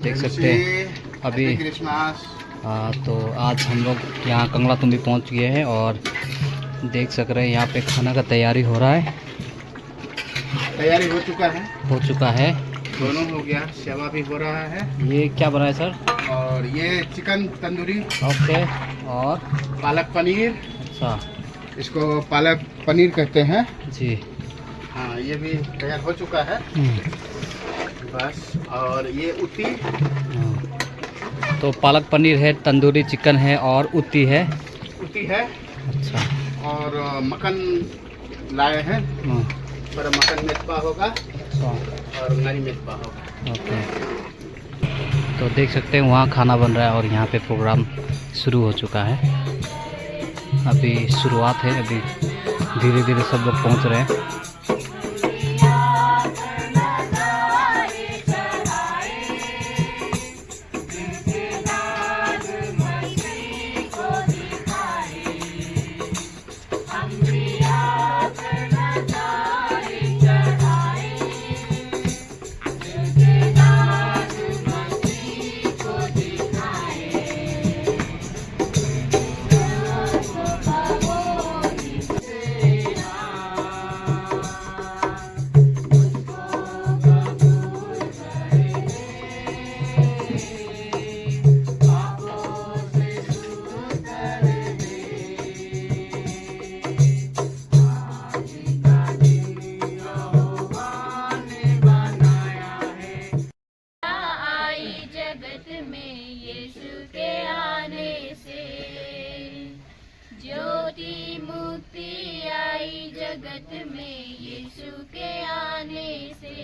देख सकते हैं अभी तो आज हम लोग यहाँ कंगला तुम्बी पहुँच गए हैं और देख सक रहे हैं यहाँ पे खाना का तैयारी हो रहा है। तैयारी हो चुका है, दोनों हो गया, सेवा भी हो रहा है। ये क्या बना है सर? और ये चिकन तंदूरी, ओके, और पालक पनीर। अच्छा, इसको पालक पनीर कहते हैं जी। हाँ, ये भी तैयार हो चुका है बस। और ये उती, तो पालक पनीर है, तंदूरी चिकन है और उती है। अच्छा। और मक्खन लाए हैं, हाँ। पर मक्खन मेथपा होगा। अच्छा। और नारी मेथपा होगा। ओके, तो देख सकते हैं वहाँ खाना बन रहा है और यहाँ पे प्रोग्राम शुरू हो चुका है। अभी शुरुआत है, अभी धीरे धीरे सब लोग पहुँच रहे हैं। ज्योति मुक्ति आई जगत में यीशु के आने से,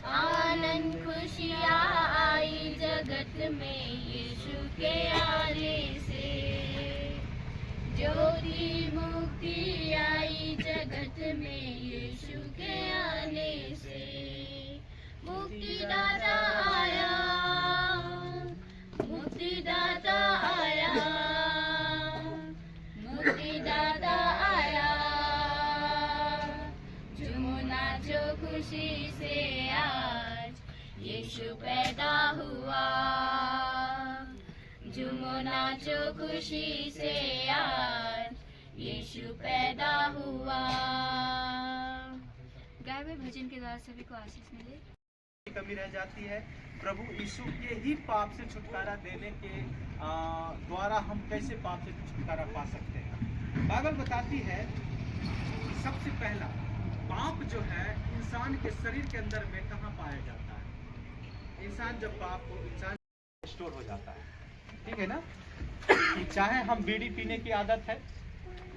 आनंद खुशियाँ आई जगत में यीशु के आने से, ज्योति मुक्ति आई जगत में यीशु के आने से, मुक्तिदाता आया, मुक्तिदाता आया, मुक्तिदाता आया, झूमो नाचो खुशी से आज यीशु पैदा हुआ, झूमो नाचो खुशी से आज यीशु पैदा हुआ। गाए हुए भजन के द्वारा सभी को आशीष मिले। कमी रह जाती है, प्रभु यीशु के ही पाप से छुटकारा देने के द्वारा हम कैसे पाप से छुटकारा पा सकते हैं। बाइबल बताती है कि सबसे पहला पाप जो है इंसान के शरीर के अंदर में कहाँ पाया जाता है। इंसान जब पाप को इंसान स्टोर हो जाता है, ठीक है ना। चाहे हम बीड़ी पीने की आदत है,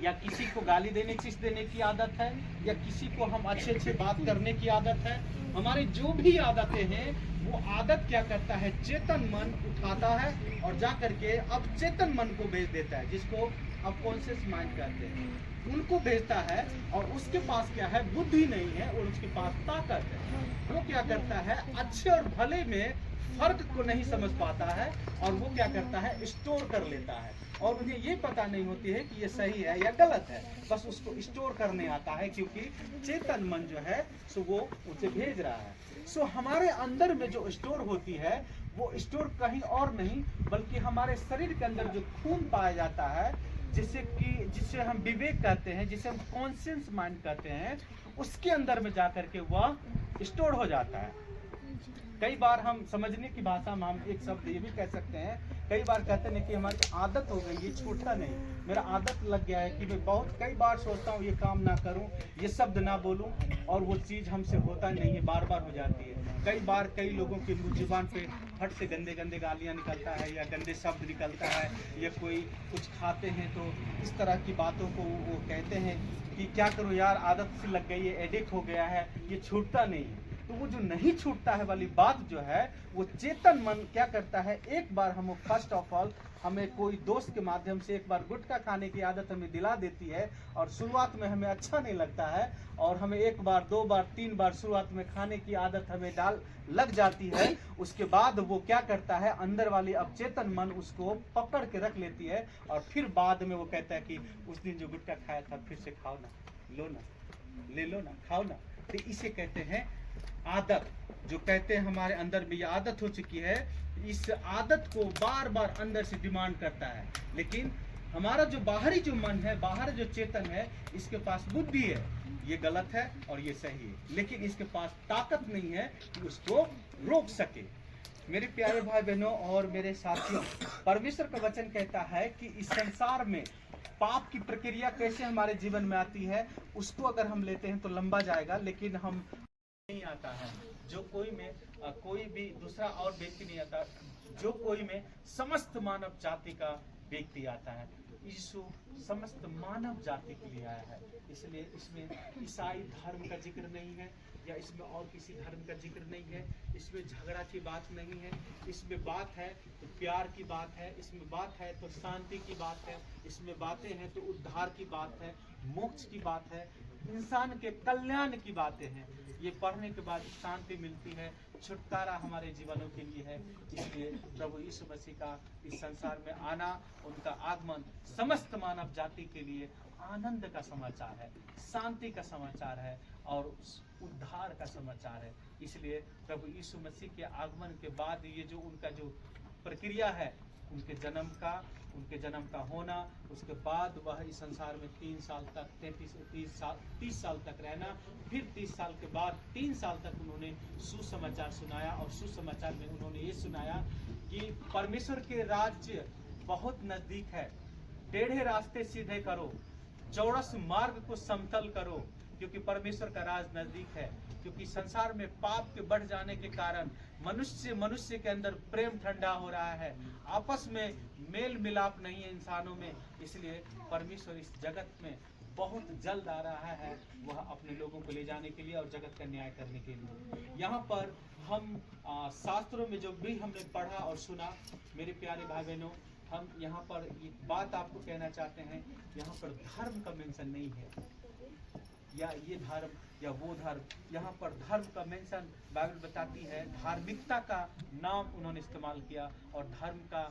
या किसी को गाली देने चीज देने की आदत है, या किसी को हम अच्छे अच्छे बात करने की आदत है, हमारी जो भी आदतें हैं वो आदत क्या करता है, चेतन मन उठाता है और जा करके अब चेतन मन को भेज देता है, जिसको अब कॉन्शियस माइंड कहते हैं, उनको भेजता है। और उसके पास क्या है, बुद्धि नहीं है और उसके पास ताकत है। वो क्या करता है, अच्छे और भले में फर्क को नहीं समझ पाता है और वो क्या करता है, स्टोर कर लेता है। और उन्हें ये पता नहीं होती है कि ये सही है या गलत है, बस उसको स्टोर करने आता है, क्योंकि चेतन मन जो है सो वो उसे भेज रहा है। सो हमारे अंदर में जो स्टोर होती है वो स्टोर कहीं और नहीं बल्कि हमारे शरीर के अंदर जो खून पाया जाता है, जिसे हम विवेक कहते हैं, जिसे हम कॉन्शियस माइंड कहते हैं, उसके अंदर में जाकर के वह स्टोर हो जाता है। कई बार हम समझने की भाषा में हम एक शब्द ये भी कह सकते हैं, कई बार कहते हैं कि हमारी आदत हो गई, ये छूटता नहीं। मेरा आदत लग गया है कि मैं बहुत कई बार सोचता हूँ ये काम ना करूँ, ये शब्द ना बोलूँ, और वो चीज़ हमसे होता नहीं है, बार बार हो जाती है। कई बार कई लोगों की जुबान पे फट से गंदे गंदे गालियाँ निकलता है या गंदे शब्द निकलता है, या कोई कुछ खाते हैं तो इस तरह की बातों को वो कहते हैं कि क्या करूँ यार, आदत से लग गई है, एडिक्ट हो गया है, ये छूटता नहीं है। तो वो जो नहीं छूटता है वाली बात जो है, वो चेतन मन क्या करता है, एक बार हम फर्स्ट ऑफ ऑल हमें कोई दोस्त के माध्यम से एक बार गुटखा खाने की आदत हमें दिला देती है, और शुरुआत में हमें अच्छा नहीं लगता है, और हमें एक बार, दो बार, तीन बार शुरुआत में खाने की आदत हमें लग जाती है। उसके बाद वो क्या करता है, अंदर वाली अवचेतन मन उसको पकड़ के रख लेती है, और फिर बाद में वो कहता है कि उस दिन जो गुटखा खाया था फिर से खाओ ना, लो ना, ले लो ना, खाओ ना। तो इसे कहते हैं आदत जो कहते हैं हमारे अंदर में ये आदत हो चुकी है, इस आदत को बार बार अंदर से डिमांड करता है। लेकिन हमारा जो बाहरी जो मन है, बाहर जो चेतन है, इसके पास बुद्धि है, ये गलत है और ये सही है, लेकिन इसके पास ताकत नहीं है कि उसको रोक सके। मेरे प्यारे भाई बहनों और मेरे साथियों, परमेश्वर का वचन कहता है कि इस संसार में पाप की प्रक्रिया कैसे हमारे जीवन में आती है, उसको अगर हम लेते हैं तो लंबा जाएगा, लेकिन हम नहीं आता है जो कोई में कोई भी दूसरा और व्यक्ति नहीं आता, जो कोई में समस्त मानव जाति का व्यक्ति आता है। यीशु समस्त मानव जाति के लिए आया है, इसलिए इसमें ईसाई धर्म का जिक्र नहीं है या इसमें और किसी धर्म का जिक्र नहीं है, इसमें झगड़ा की बात नहीं है, इसमें बात है तो प्यार की बात है, इसमें बात है तो शांति की बात है, इसमें बातें हैं तो उद्धार की बात है, मोक्ष की बात है, इंसान के कल्याण की बातें हैं। ये पढ़ने के बाद शांति मिलती है, छुटकारा हमारे जीवनों के लिए है। इसलिए प्रभु यीशु मसीह का इस संसार में आना, उनका आगमन समस्त मानव जाति के लिए आनंद का समाचार है, शांति का समाचार है और उद्धार का समाचार है। इसलिए प्रभु यीशु मसीह के आगमन के बाद ये जो उनका जो प्रक्रिया है, उनके जन्म का होना, उसके बाद वह इस संसार में 3 साल तक 30 साल तक रहना, फिर 30 साल के बाद 3 साल तक उन्होंने सुसमाचार सुनाया और सुसमाचार में उन्होंने ये सुनाया कि परमेश्वर के राज्य बहुत नजदीक है, टेढ़े रास्ते सीधे करो, चौरस मार्ग को समतल करो, क्योंकि परमेश्वर का राज नजदीक है। क्योंकि संसार में पाप के बढ़ जाने के कारण मनुष्य के अंदर प्रेम ठंडा हो रहा है, आपस में मेल मिलाप नहीं है इंसानों में, इसलिए परमेश्वर इस जगत में बहुत जल्द आ रहा है, वह अपने लोगों को ले जाने के लिए और जगत का न्याय करने के लिए। यहाँ पर हम शास्त्रों में जो भी हमने पढ़ा और सुना, मेरे प्यारे भाई बहनों, हम यहाँ पर एक बात आपको कहना चाहते हैं, यहाँ पर धर्म का मेंशन नहीं है या ये धर्म या वो धर्म, यहाँ पर धर्म का मेंशन बाइबल बताती है, धार्मिकता का नाम उन्होंने इस्तेमाल किया और धर्म का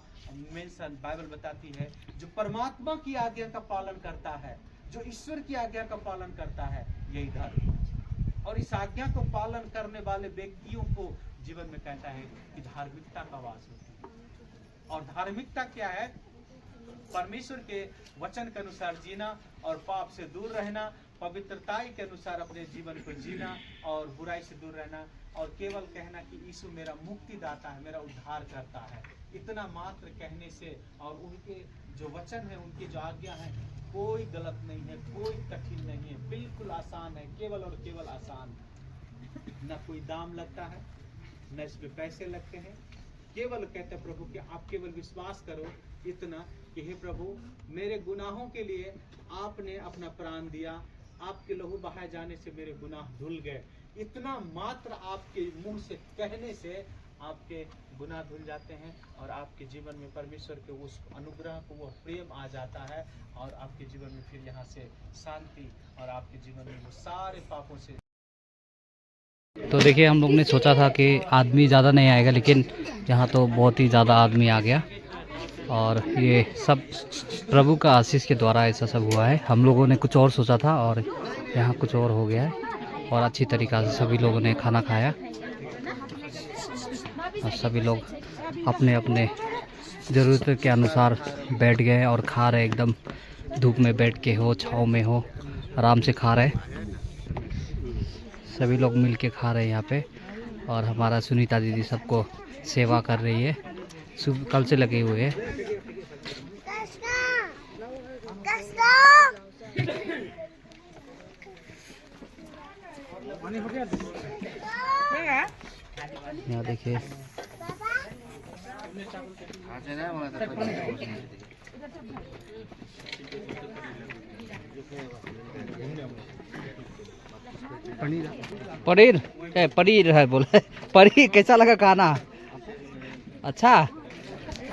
मेंशन बाइबल बताती है जो परमात्मा की आज्ञा का पालन करता है, जो ईश्वर की आज्ञा का पालन करता है, यही धर्म। और इस आज्ञा को पालन करने वाले व्यक्तियों को जीवन में कहता है कि धार्मिकता का वास होती है। और धार्मिकता क्या है? परमेश्वर के वचन के अनुसार जीना और पाप से दूर रहना, पवित्रताई के अनुसार अपने जीवन को जीना और बुराई से दूर रहना, और केवल कहना कि यीशु मेरा मुक्तिदाता है, मेरा उद्धार करता है। इतना मात्र कहने से और उनके जो वचन है, उनकी जो आज्ञा है, कोई गलत नहीं है, कोई कठिन नहीं है, बिल्कुल आसान है, केवल और केवल आसान। न कोई दाम लगता है, न इसमें पैसे लगते हैं, केवल कहते हैं प्रभु कि आप केवल विश्वास करो इतना कि हे प्रभु, मेरे गुनाहों के लिए आपने अपना प्राण दिया, आपके लहू बहाए जाने से मेरे गुनाह धुल गए। इतना मात्र आपके मुंह से कहने से आपके गुनाह धुल जाते हैं और आपके जीवन में परमेश्वर के उस अनुग्रह को, वो प्रेम आ जाता है और आपके जीवन में फिर यहाँ से शांति और आपके जीवन में वो सारे पापों से। तो देखिए, हम लोग ने सोचा था कि आदमी ज़्यादा नहीं आएगा, लेकिन यहाँ तो बहुत ही ज़्यादा आदमी आ गया और ये सब प्रभु का आशीष के द्वारा ऐसा सब हुआ है। हम लोगों ने कुछ और सोचा था और यहाँ कुछ और हो गया है और अच्छी तरीक़ा से सभी लोगों ने खाना खाया और सभी लोग अपने अपने ज़रूरत के अनुसार बैठ गए और खा रहे, एकदम धूप में बैठ के हो, छाँव में हो, आराम से खा रहे। सभी लोग मिल के खा रहे हैं यहाँ पे और हमारा सुनीता दीदी सबको सेवा कर रही है, कल से लगे हुए हैं। यहाँ देखिए, पनीर है बोले। पनीर कैसा लगा खाना? अच्छा,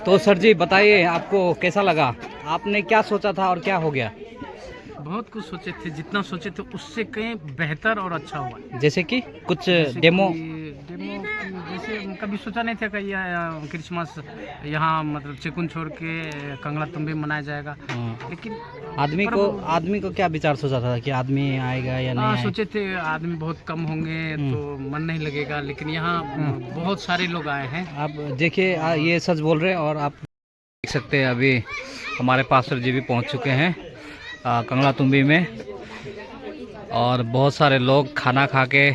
तो सर जी बताइए, आपको कैसा लगा? आपने क्या सोचा था और क्या हो गया? बहुत कुछ सोचे थे, जितना सोचे थे उससे कहीं बेहतर और अच्छा हुआ। जैसे कि कुछ डेमो जैसे कभी सोचा नहीं था कि यह क्रिसमस यहाँ मतलब चिकुन छोड़ के कंगला तुम्बी मनाया जाएगा। हाँ। लेकिन आदमी को क्या विचार सोचा था कि आदमी आएगा या नहीं आएगा? सोचे थे आदमी बहुत कम होंगे तो मन नहीं लगेगा, लेकिन यहाँ बहुत सारे लोग आए हैं। आप देखिए ये सच बोल रहे हैं। और आप देख सकते हैं अभी हमारे पास्टर जी भी पहुंच चुके हैं कंगला तुम्बी में, और बहुत सारे लोग खाना खा के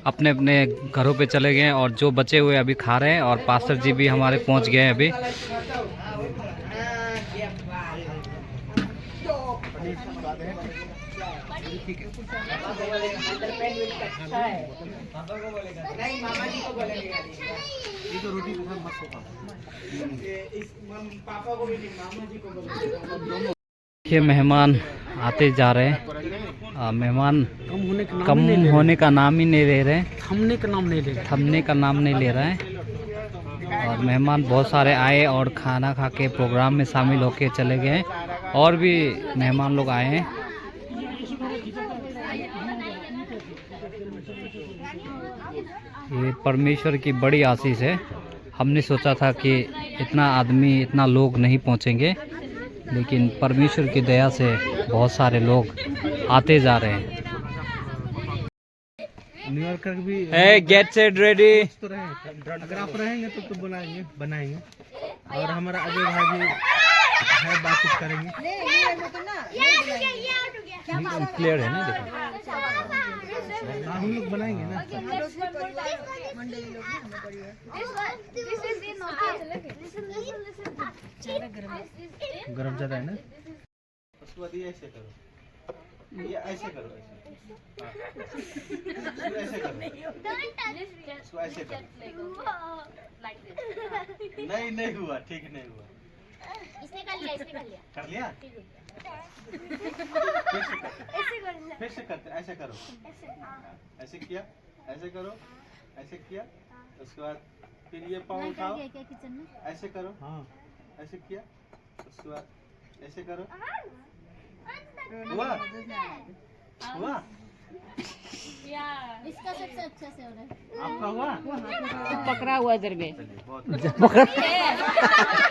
अपने अपने घरों पे चले गए हैं, और जो बचे हुए अभी खा रहे हैं। और पास्टर जी भी हमारे पहुंच गए हैं अभी। देखिए मेहमान आते जा रहे हैं। मेहमान कम होने का नाम ही नहीं ले रहे हैं। थमने का नाम नहीं ले रहे। थमने का नाम नहीं ले रहा है। और मेहमान बहुत सारे आए और खाना खा के प्रोग्राम में शामिल होके चले गए। और भी मेहमान लोग आए हैं। ये परमेश्वर की बड़ी आशीष है। हमने सोचा था कि इतना आदमी इतना लोग नहीं पहुंचेंगे, लेकिन परमेश्वर की दया से बहुत सारे लोग आते जा रहे हैं। न्यूयॉर्कर भी गेट सेट रेडी। तो रहे, अगर आप रहेंगे तो बनाएंगे। और हमारा अजय भाई भी है, बातचीत करेंगे। क्लियर है ना? देखो हाँ, हम लोग बनाएंगे ना। गरम ज्यादा है ना। उसके बाद ये ऐसे करो, ये ऐसे करो, ऐसे करो, इसको ऐसे करो। नहीं हुआ, ठीक नहीं हुआ। इसने कर लिया कर लिया। फिर से करते, ऐसे करो, ऐसे किया, ऐसे करो, ऐसे किया। उसके बाद फिर ये पाँव उठाओ, ऐसे करो। हाँ, ऐसे किया। उसके बाद ऐसे करो। हुआ? इसका सबसे अच्छा से हो रहा है। आपका हुआ? पकड़ा हुआ इधर में। बहुत